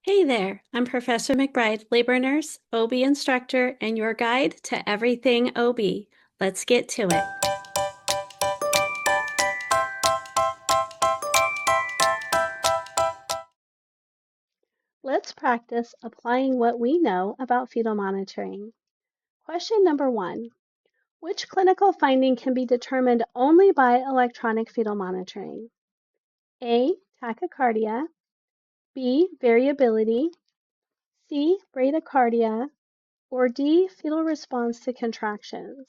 Hey there, I'm Professor McBride, labor nurse, OB instructor, and your guide to everything OB. Let's get to it. Let's practice applying what we know about fetal monitoring. Question number 1. Which clinical finding can be determined only by electronic fetal monitoring? A. Tachycardia. B. Variability. C. Bradycardia. Or D. Fetal response to contractions.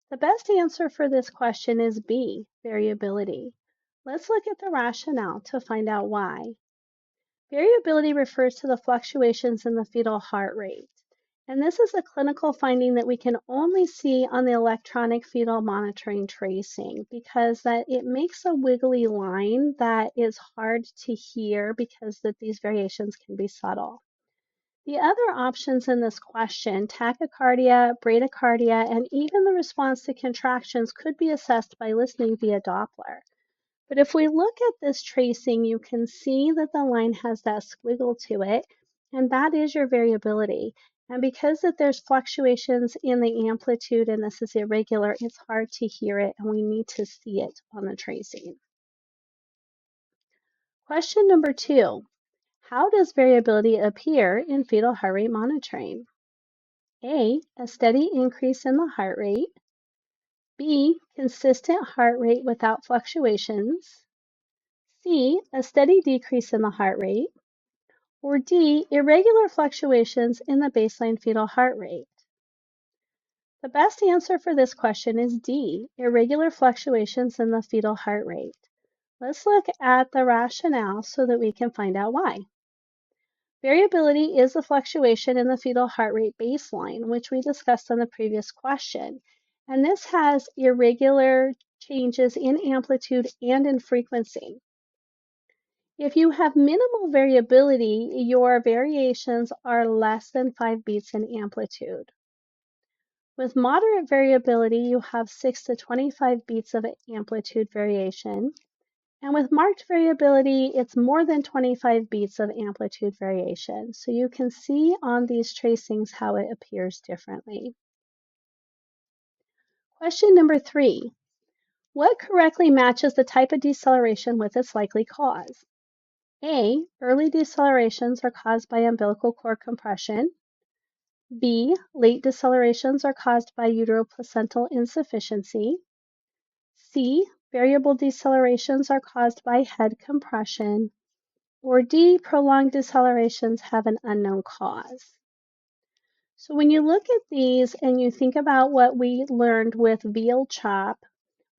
The best answer for this question is B, variability. Let's look at the rationale to find out why. Variability refers to the fluctuations in the fetal heart rate, and this is a clinical finding that we can only see on the electronic fetal monitoring tracing because that it makes a wiggly line that is hard to hear because that these variations can be subtle. The other options in this question, tachycardia, bradycardia, and even the response to contractions could be assessed by listening via Doppler. But if we look at this tracing, you can see that the line has that squiggle to it, and that is your variability. And because that there's fluctuations in the amplitude and this is irregular, it's hard to hear it and we need to see it on the tracing. Question number 2. How does variability appear in fetal heart rate monitoring? A steady increase in the heart rate. B, consistent heart rate without fluctuations. C, a steady decrease in the heart rate. Or D, irregular fluctuations in the baseline fetal heart rate. The best answer for this question is D, irregular fluctuations in the fetal heart rate. Let's look at the rationale so that we can find out why. Variability is a fluctuation in the fetal heart rate baseline, which we discussed on the previous question. And this has irregular changes in amplitude and in frequency. If you have minimal variability, your variations are less than 5 beats in amplitude. With moderate variability, you have 6 to 25 beats of amplitude variation. And with marked variability, it's more than 25 beats of amplitude variation. So you can see on these tracings how it appears differently. Question number 3. What correctly matches the type of deceleration with its likely cause? A. Early decelerations are caused by umbilical cord compression. B. Late decelerations are caused by uteroplacental insufficiency. C. Variable decelerations are caused by head compression. Or D, prolonged decelerations have an unknown cause. So when you look at these and you think about what we learned with veal chop,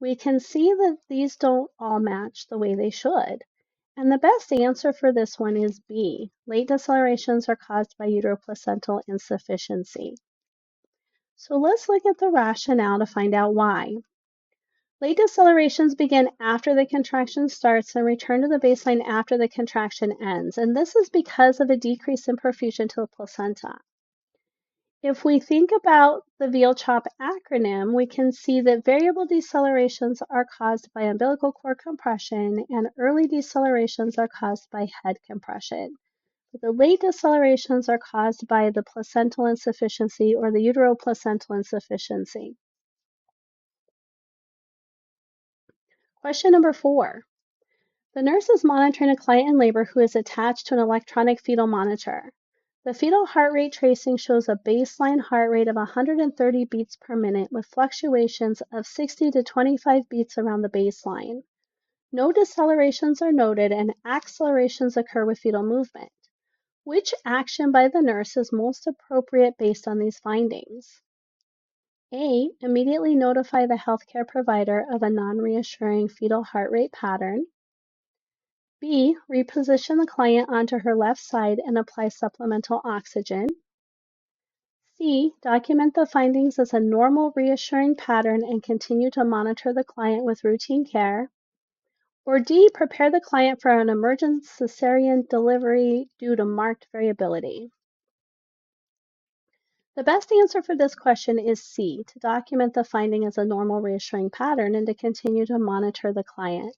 we can see that these don't all match the way they should. And the best answer for this one is B. Late decelerations are caused by uteroplacental insufficiency. So let's look at the rationale to find out why. Late decelerations begin after the contraction starts and return to the baseline after the contraction ends, and this is because of a decrease in perfusion to the placenta. If we think about the veal chop acronym, we can see that variable decelerations are caused by umbilical cord compression and early decelerations are caused by head compression. But the late decelerations are caused by the placental insufficiency or the uteroplacental insufficiency. Question number 4. The nurse is monitoring a client in labor who is attached to an electronic fetal monitor. The fetal heart rate tracing shows a baseline heart rate of 130 beats per minute with fluctuations of 60 to 25 beats around the baseline. No decelerations are noted and accelerations occur with fetal movement. Which action by the nurse is most appropriate based on these findings? A. Immediately notify the healthcare provider of a non-reassuring fetal heart rate pattern. B. Reposition the client onto her left side and apply supplemental oxygen. C. Document the findings as a normal reassuring pattern and continue to monitor the client with routine care. Or D. Prepare the client for an emergent cesarean delivery due to marked variability. The best answer for this question is C, to document the finding as a normal reassuring pattern and to continue to monitor the client.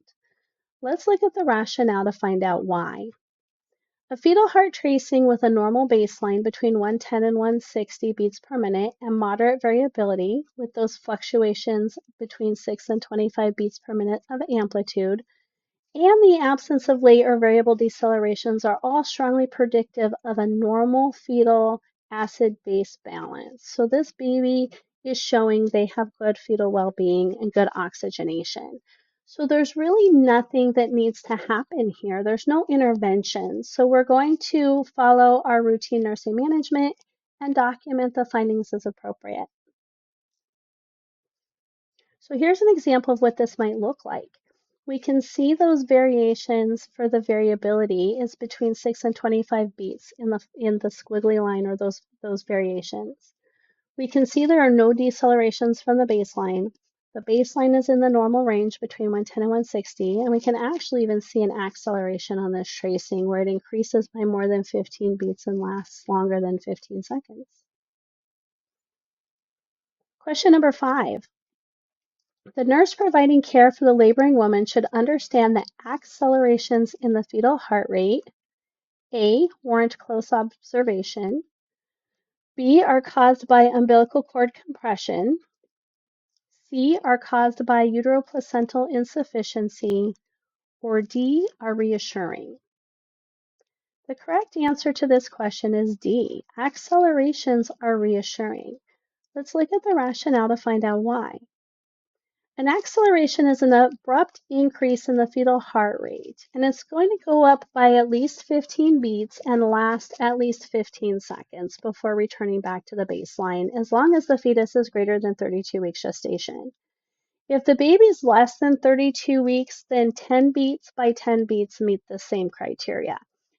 Let's look at the rationale to find out why. A fetal heart tracing with a normal baseline between 110 and 160 beats per minute and moderate variability with those fluctuations between 6 and 25 beats per minute of amplitude and the absence of late or variable decelerations are all strongly predictive of a normal fetal acid-base balance. So this baby is showing they have good fetal well-being and good oxygenation. So there's really nothing that needs to happen here. There's no intervention. So we're going to follow our routine nursing management and document the findings as appropriate. So here's an example of what this might look like. We can see those variations for the variability is between 6 and 25 beats in the squiggly line or those variations. We can see there are no decelerations from the baseline. The baseline is in the normal range between 110 and 160, and we can actually even see an acceleration on this tracing where it increases by more than 15 beats and lasts longer than 15 seconds. Question number 5. The nurse providing care for the laboring woman should understand that accelerations in the fetal heart rate, A, warrant close observation, B, are caused by umbilical cord compression, C, are caused by uteroplacental insufficiency, or D, are reassuring. The correct answer to this question is D. Accelerations are reassuring. Let's look at the rationale to find out why. An acceleration is an abrupt increase in the fetal heart rate, and it's going to go up by at least 15 beats and last at least 15 seconds before returning back to the baseline, as long as the fetus is greater than 32 weeks gestation. If the baby is less than 32 weeks, then 10 beats by 10 beats meet the same criteria.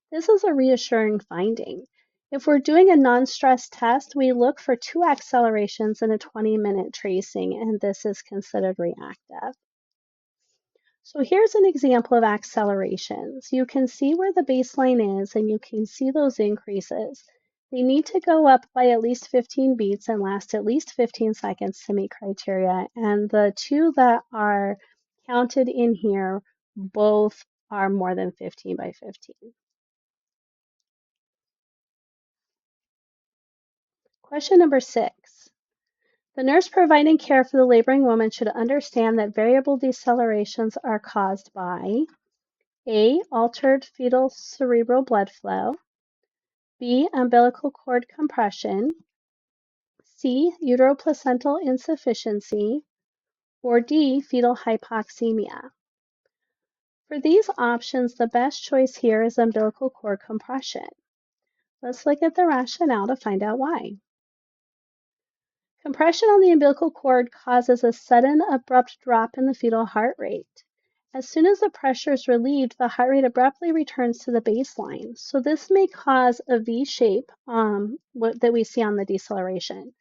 This is a reassuring finding. If we're doing a non-stress test, we look for 2 accelerations in a 20-minute tracing, and this is considered reactive. So here's an example of accelerations. You can see where the baseline is, and you can see those increases. They need to go up by at least 15 beats and last at least 15 seconds to meet criteria, and the 2 that are counted in here both are more than 15 by 15. Question number 6. The nurse providing care for the laboring woman should understand that variable decelerations are caused by A, altered fetal cerebral blood flow, B, umbilical cord compression, C, uteroplacental insufficiency, or D, fetal hypoxemia. For these options, the best choice here is umbilical cord compression. Let's look at the rationale to find out why. Compression on the umbilical cord causes a sudden, abrupt drop in the fetal heart rate. As soon as the pressure is relieved, the heart rate abruptly returns to the baseline. So this may cause a V shape that we see on the deceleration.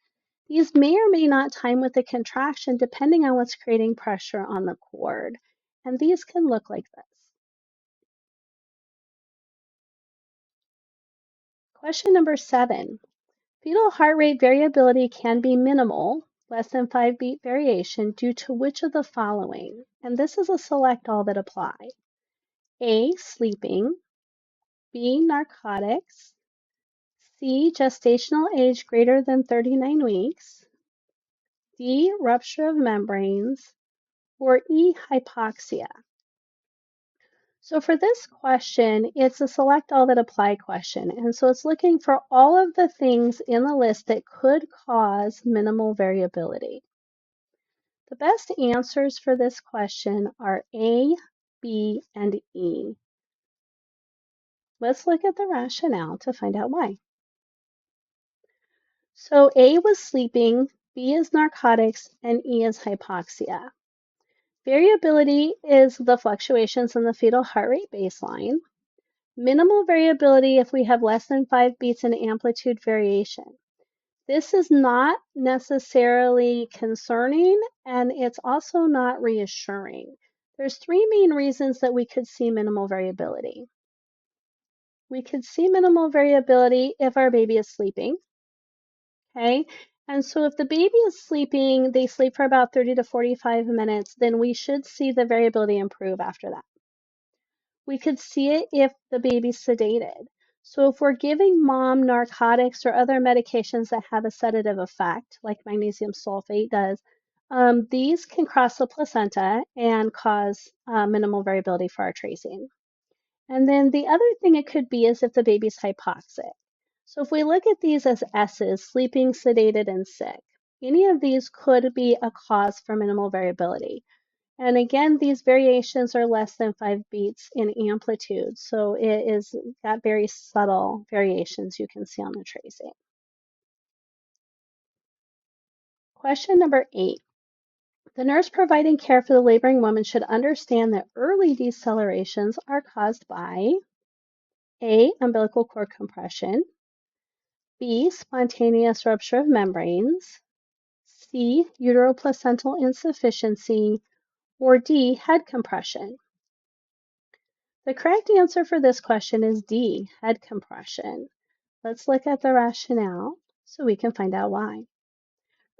These may or may not time with the contraction depending on what's creating pressure on the cord. And these can look like this. Question number 7. Fetal heart rate variability can be minimal, less than 5 beat variation, due to which of the following? And this is a select all that apply. A, sleeping, B, narcotics, C, gestational age greater than 39 weeks, D, rupture of membranes, or E, hypoxia. So for this question, it's a select all that apply question. And so it's looking for all of the things in the list that could cause minimal variability. The best answers for this question are A, B, and E. Let's look at the rationale to find out why. So A was sleeping, B is narcotics, and E is hypoxia. Variability is the fluctuations in the fetal heart rate baseline. Minimal variability if we have less than 5 beats in amplitude variation. This is not necessarily concerning, and it's also not reassuring. There's 3 main reasons that we could see minimal variability. We could see minimal variability if our baby is sleeping, okay? And so if the baby is sleeping, they sleep for about 30 to 45 minutes, then we should see the variability improve after that. We could see it if the baby's sedated. So if we're giving mom narcotics or other medications that have a sedative effect, like magnesium sulfate does, these can cross the placenta and cause minimal variability for our tracing. And then the other thing it could be is if the baby's hypoxic. So if we look at these as S's, sleeping, sedated, and sick, any of these could be a cause for minimal variability. And again, these variations are less than 5 beats in amplitude, so it is got very subtle variations you can see on the tracing. Question number 8. The nurse providing care for the laboring woman should understand that early decelerations are caused by A. Umbilical cord compression, B. Spontaneous rupture of membranes, C. Uteroplacental insufficiency, or D. Head compression. The correct answer for this question is D. Head compression. Let's look at the rationale so we can find out why.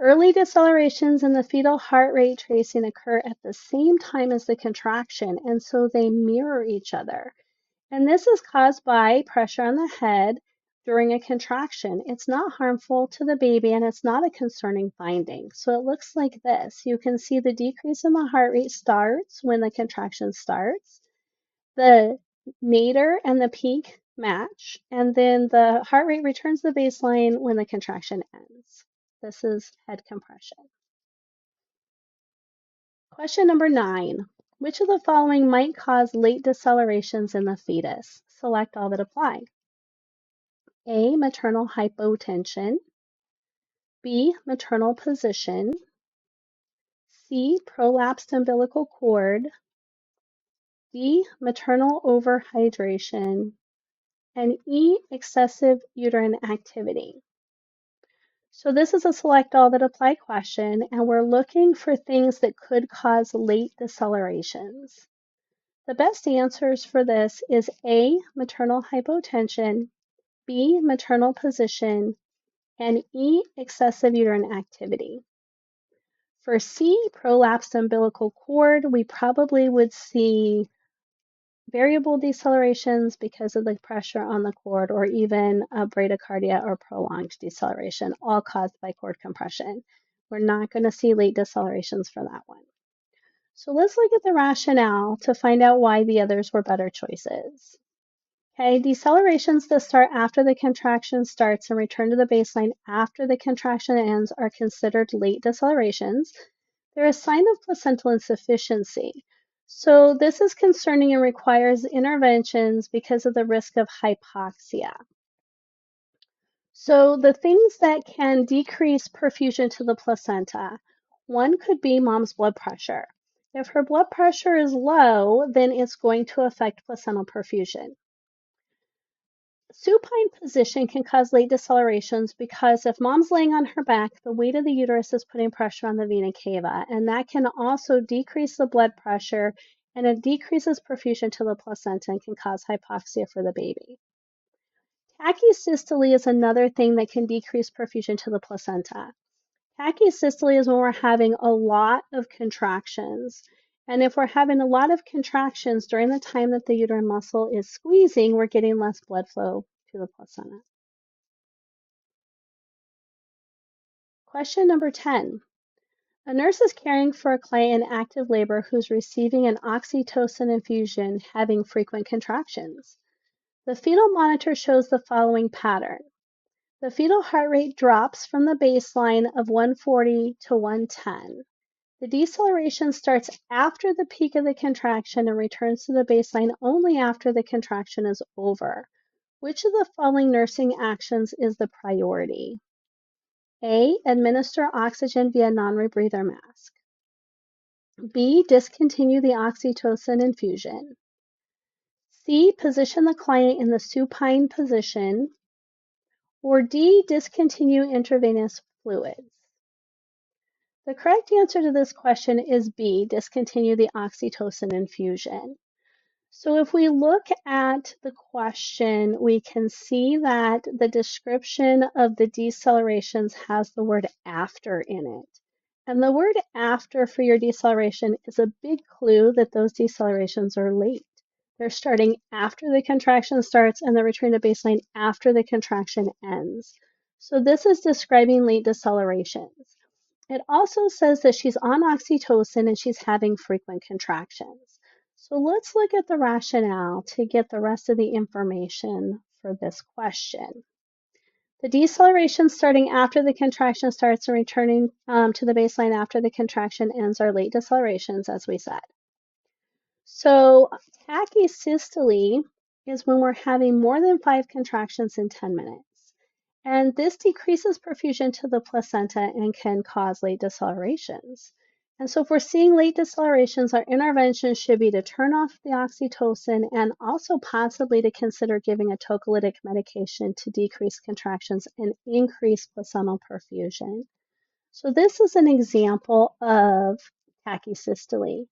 Early decelerations in the fetal heart rate tracing occur at the same time as the contraction, and so they mirror each other. And this is caused by pressure on the head during a contraction. It's not harmful to the baby and it's not a concerning finding. So it looks like this. You can see the decrease in the heart rate starts when the contraction starts. The nadir and the peak match, and then the heart rate returns to the baseline when the contraction ends. This is head compression. Question number 9. Which of the following might cause late decelerations in the fetus? Select all that apply. A. Maternal hypotension. B. Maternal position. C. Prolapsed umbilical cord. D. Maternal overhydration. And E. Excessive uterine activity. So this is a select all that apply question, and we're looking for things that could cause late decelerations. The best answers for this is A. Maternal hypotension, B. Maternal position, and E. Excessive uterine activity. For C. Prolapsed umbilical cord, we probably would see variable decelerations because of the pressure on the cord, or even a bradycardia or prolonged deceleration, all caused by cord compression. We're not going to see late decelerations for that one. So let's look at the rationale to find out why the others were better choices. Okay, decelerations that start after the contraction starts and return to the baseline after the contraction ends are considered late decelerations. They're a sign of placental insufficiency. So this is concerning and requires interventions because of the risk of hypoxia. So the things that can decrease perfusion to the placenta, one could be mom's blood pressure. If her blood pressure is low, then it's going to affect placental perfusion. Supine position can cause late decelerations because if mom's laying on her back, the weight of the uterus is putting pressure on the vena cava, and that can also decrease the blood pressure, and it decreases perfusion to the placenta and can cause hypoxia for the baby. Tachysystole is another thing that can decrease perfusion to the placenta. Tachysystole is when we're having a lot of contractions. And if we're having a lot of contractions during the time that the uterine muscle is squeezing, we're getting less blood flow to the placenta. Question number 10. A nurse is caring for a client in active labor who's receiving an oxytocin infusion having frequent contractions. The fetal monitor shows the following pattern. The fetal heart rate drops from the baseline of 140 to 110. The deceleration starts after the peak of the contraction and returns to the baseline only after the contraction is over. Which of the following nursing actions is the priority? A. Administer oxygen via non-rebreather mask. B. Discontinue the oxytocin infusion. C. Position the client in the supine position. Or D. Discontinue intravenous fluids. The correct answer to this question is B, discontinue the oxytocin infusion. So if we look at the question, we can see that the description of the decelerations has the word after in it. And the word after for your deceleration is a big clue that those decelerations are late. They're starting after the contraction starts and they're returning to baseline after the contraction ends. So this is describing late decelerations. It also says that she's on oxytocin and she's having frequent contractions. So let's look at the rationale to get the rest of the information for this question. The deceleration starting after the contraction starts and returning to the baseline after the contraction ends are late decelerations, as we said. So tachysystole is when we're having more than 5 contractions in 10 minutes. And this decreases perfusion to the placenta and can cause late decelerations. And so if we're seeing late decelerations, our intervention should be to turn off the oxytocin and also possibly to consider giving a tocolytic medication to decrease contractions and increase placental perfusion. So this is an example of tachysystole.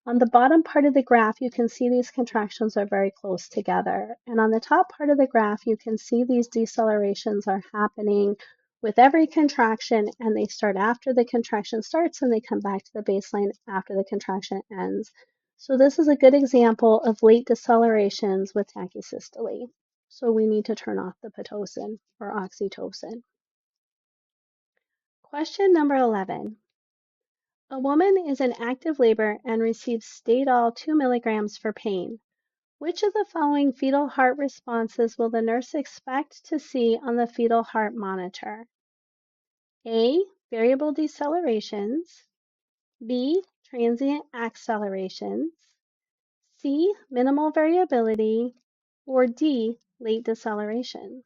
On the bottom part of the graph, you can see these contractions are very close together. And on the top part of the graph, you can see these decelerations are happening with every contraction, and they start after the contraction starts and they come back to the baseline after the contraction ends. So this is a good example of late decelerations with tachysystole. So we need to turn off the Pitocin or oxytocin. Question number 11. A woman is in active labor and receives Fetal 2 milligrams for pain. Which of the following fetal heart responses will the nurse expect to see on the fetal heart monitor? A. Variable decelerations. B. Transient accelerations. C. Minimal variability. Or D. Late decelerations.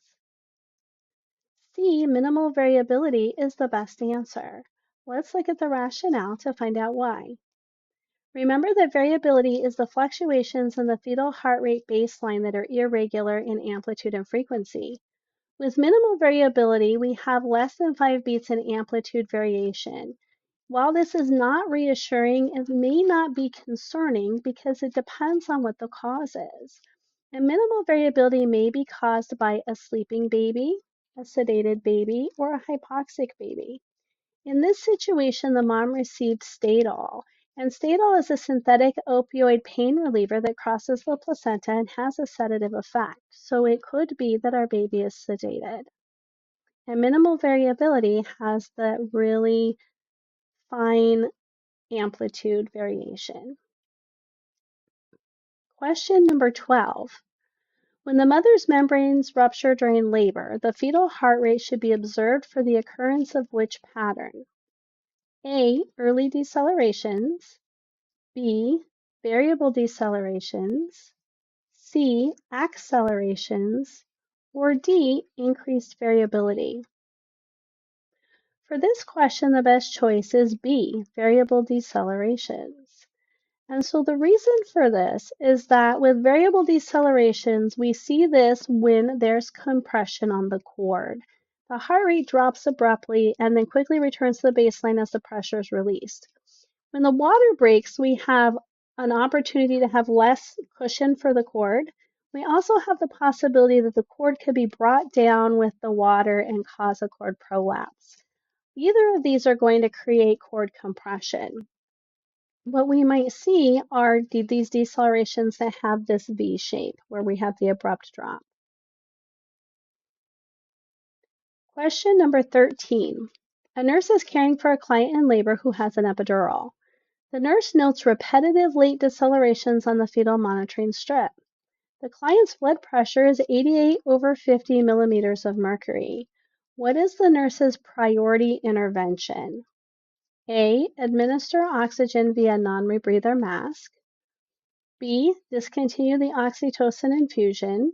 C. Minimal variability is the best answer. Let's look at the rationale to find out why. Remember that variability is the fluctuations in the fetal heart rate baseline that are irregular in amplitude and frequency. With minimal variability, we have less than 5 beats in amplitude variation. While this is not reassuring, it may not be concerning because it depends on what the cause is. And minimal variability may be caused by a sleeping baby, a sedated baby, or a hypoxic baby. In this situation, the mom received Fetal, and Fetal is a synthetic opioid pain reliever that crosses the placenta and has a sedative effect. So it could be that our baby is sedated. And minimal variability has the really fine amplitude variation. Question number 12. When the mother's membranes rupture during labor, the fetal heart rate should be observed for the occurrence of which pattern? A. Early decelerations. B. Variable decelerations. C. Accelerations. Or D. Increased variability. For this question, the best choice is B. Variable decelerations. And so the reason for this is that with variable decelerations, we see this when there's compression on the cord. The heart rate drops abruptly and then quickly returns to the baseline as the pressure is released. When the water breaks, we have an opportunity to have less cushion for the cord. We also have the possibility that the cord could be brought down with the water and cause a cord prolapse. Either of these are going to create cord compression. What we might see are these decelerations that have this V shape where we have the abrupt drop. Question number 13. A nurse is caring for a client in labor who has an epidural. The nurse notes repetitive late decelerations on the fetal monitoring strip. The client's blood pressure is 88/50 millimeters of mercury. What is the nurse's priority intervention? A. Administer oxygen via non-rebreather mask. B. Discontinue the oxytocin infusion.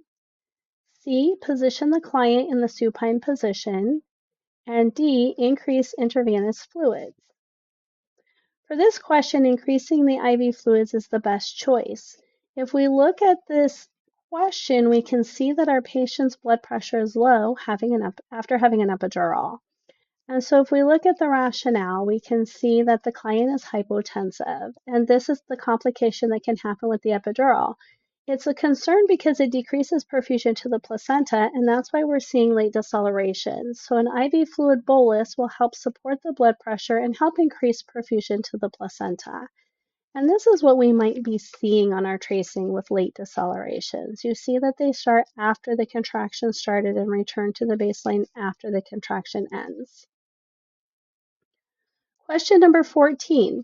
C. Position the client in the supine position. And D. Increase intravenous fluids. For this question, increasing the IV fluids is the best choice. If we look at this question, we can see that our patient's blood pressure is low after having an epidural. And so if we look at the rationale, we can see that the client is hypotensive, and this is the complication that can happen with the epidural. It's a concern because it decreases perfusion to the placenta, and that's why we're seeing late deceleration. So an IV fluid bolus will help support the blood pressure and help increase perfusion to the placenta. And this is what we might be seeing on our tracing with late decelerations. You see that they start after the contraction started and return to the baseline after the contraction ends. Question number 14.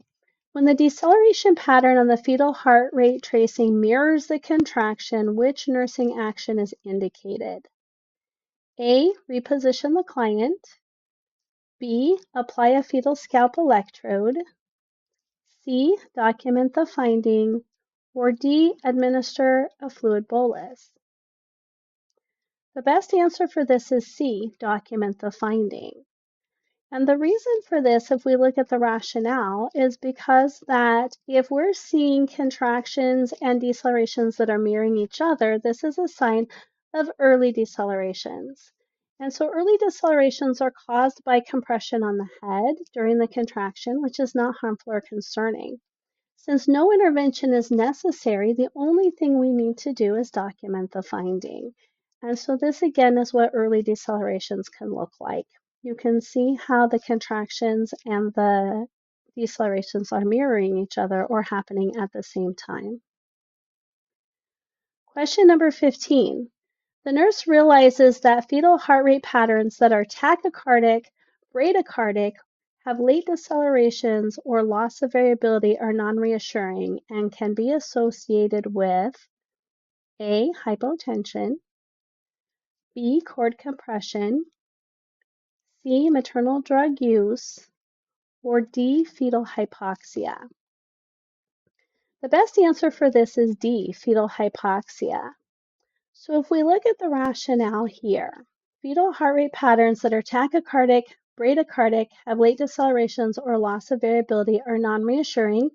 When the deceleration pattern on the fetal heart rate tracing mirrors the contraction, which nursing action is indicated? A. Reposition the client. B. Apply a fetal scalp electrode. C. Document the finding. Or D. Administer a fluid bolus. The best answer for this is C. Document the finding. And the reason for this, if we look at the rationale, is because that if we're seeing contractions and decelerations that are mirroring each other, this is a sign of early decelerations. And so early decelerations are caused by compression on the head during the contraction, which is not harmful or concerning. Since no intervention is necessary, the only thing we need to do is document the finding. And so this again is what early decelerations can look like. You can see how the contractions and the decelerations are mirroring each other or happening at the same time. Question number 15. The nurse realizes that fetal heart rate patterns that are tachycardic, bradycardic, have late decelerations or loss of variability are non-reassuring and can be associated with A. Hypotension, B. Cord compression, C. Maternal drug use, or D. Fetal hypoxia. The best answer for this is D. Fetal hypoxia. So if we look at the rationale here, fetal heart rate patterns that are tachycardic, bradycardic, have late decelerations or loss of variability are non-reassuring,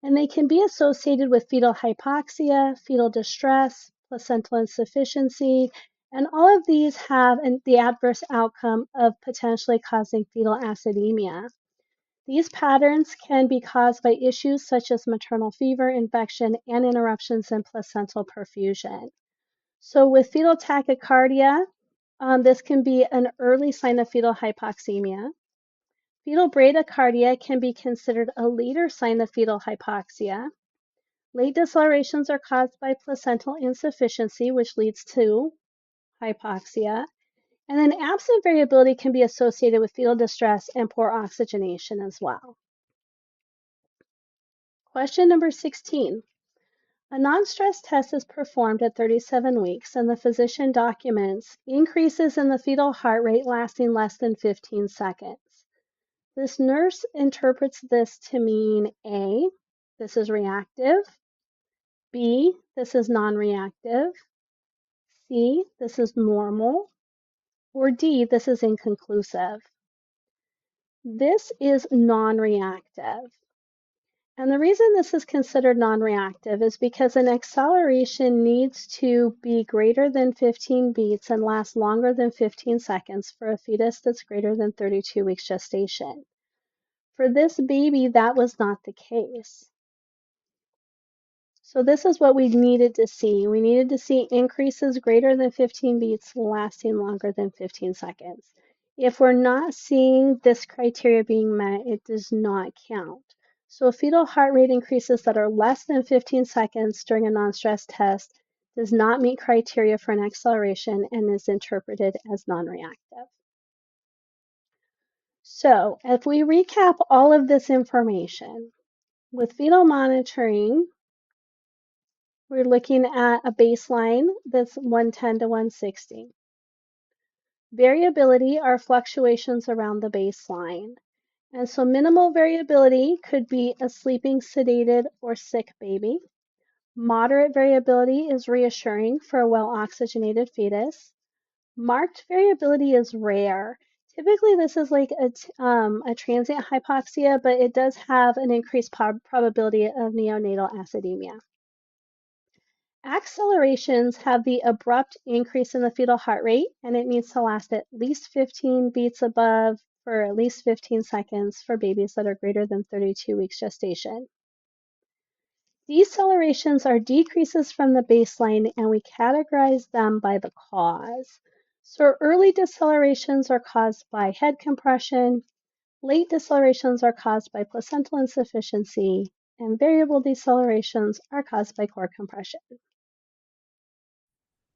and they can be associated with fetal hypoxia, fetal distress, placental insufficiency, and all of these have the adverse outcome of potentially causing fetal acidemia. These patterns can be caused by issues such as maternal fever, infection, and interruptions in placental perfusion. So with fetal tachycardia, this can be an early sign of fetal hypoxemia. Fetal bradycardia can be considered a later sign of fetal hypoxia. Late decelerations are caused by placental insufficiency, which leads to hypoxia. And then absent variability can be associated with fetal distress and poor oxygenation as well. Question number 16. A non-stress test is performed at 37 weeks, and the physician documents increases in the fetal heart rate lasting less than 15 seconds. This nurse interprets this to mean A, this is reactive, B, this is non-reactive, C, this is normal, or D, this is inconclusive. This is non-reactive. And the reason this is considered non-reactive is because an acceleration needs to be greater than 15 beats and last longer than 15 seconds for a fetus that's greater than 32 weeks gestation. For this baby, that was not the case. So this is what we needed to see. We needed to see increases greater than 15 beats lasting longer than 15 seconds. If we're not seeing this criteria being met, it does not count. So fetal heart rate increases that are less than 15 seconds during a non-stress test does not meet criteria for an acceleration and is interpreted as non-reactive. So if we recap all of this information, with fetal monitoring, we're looking at a baseline that's 110 to 160. Variability are fluctuations around the baseline. And so minimal variability could be a sleeping, sedated, or sick baby. Moderate variability is reassuring for a well-oxygenated fetus. Marked variability is rare. Typically, this is like a transient hypoxia, but it does have an increased probability of neonatal acidemia. Accelerations have the abrupt increase in the fetal heart rate, and it needs to last at least 15 beats above for at least 15 seconds for babies that are greater than 32 weeks gestation. Decelerations are decreases from the baseline, and we categorize them by the cause. So early decelerations are caused by head compression, late decelerations are caused by placental insufficiency, and variable decelerations are caused by core compression.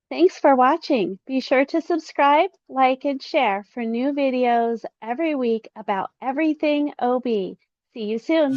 Thanks for watching. Be sure to subscribe, like, and share for new videos every week about everything OB. See you soon.